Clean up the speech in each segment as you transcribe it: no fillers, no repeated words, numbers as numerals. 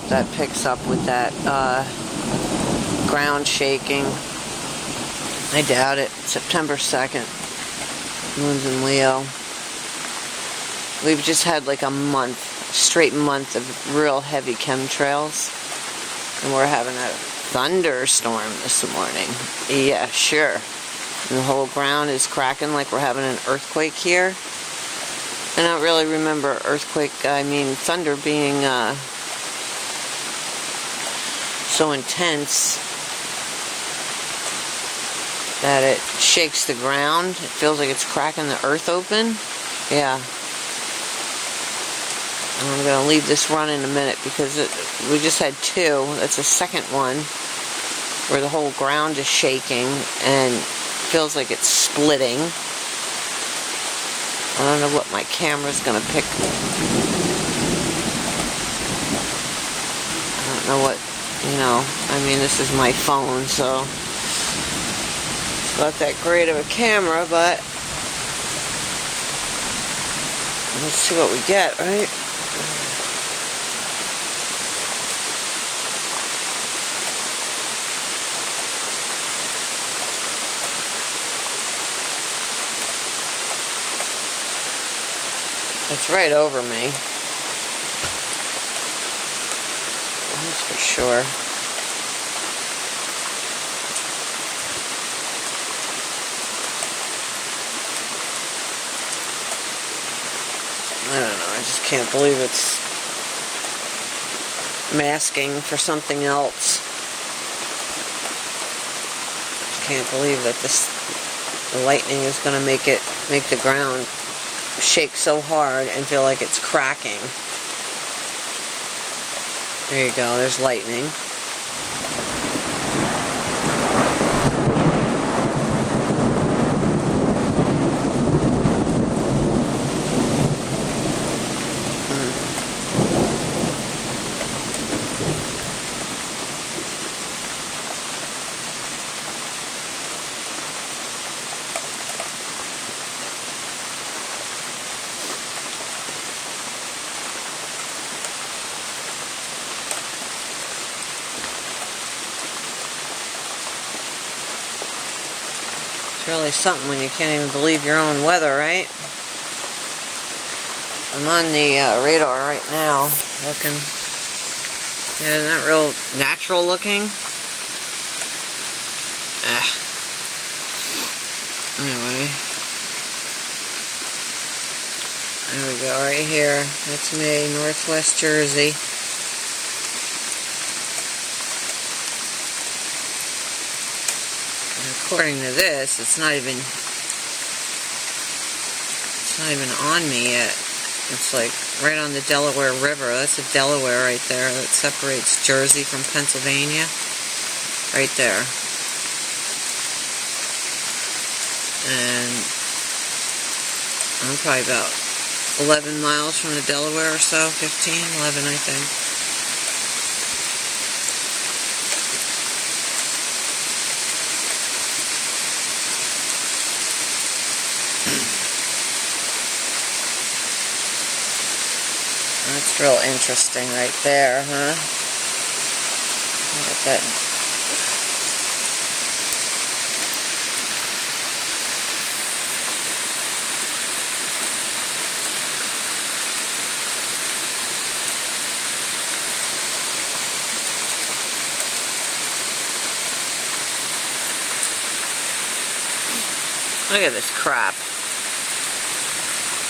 hope that picks up with that ground shaking. I doubt it. September 2nd. Moon's in Leo. We've just had like a straight month of real heavy chemtrails. And we're having a thunderstorm this morning. Yeah, sure. And the whole ground is cracking like we're having an earthquake here. I don't really remember thunder being so intense that it shakes the ground. It feels like it's cracking the earth open. Yeah. I'm going to leave this run in a minute because we just had two. That's the second one where the whole ground is shaking and feels like it's splitting. I don't know what my camera's going to pick. I don't know what, this is my phone, so it's not that great of a camera, but let's see what we get, right? It's right over me. That's for sure. I don't know, I just can't believe it's masking for something else. I can't believe that the lightning is going to make the ground shake so hard and feel like it's cracking. There you go, there's lightning. It's really something when you can't even believe your own weather, right? I'm on the radar right now, looking. Yeah, isn't that real natural looking? Anyway. There we go, right here. That's me, Northwest Jersey. According to this, it's not even on me yet. It's like right on the Delaware River. That's the Delaware right there that separates Jersey from Pennsylvania. Right there. And I'm probably about 11 miles from the Delaware or so. 15, 11 I think. That's real interesting right there, huh? Look at that. Look at this crap.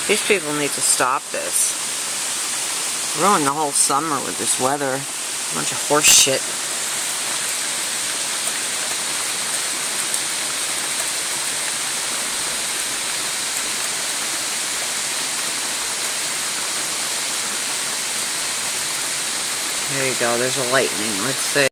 These people need to stop this. Ruined the whole summer with this weather. A bunch of horse shit. There you go, there's a lightning. Let's see.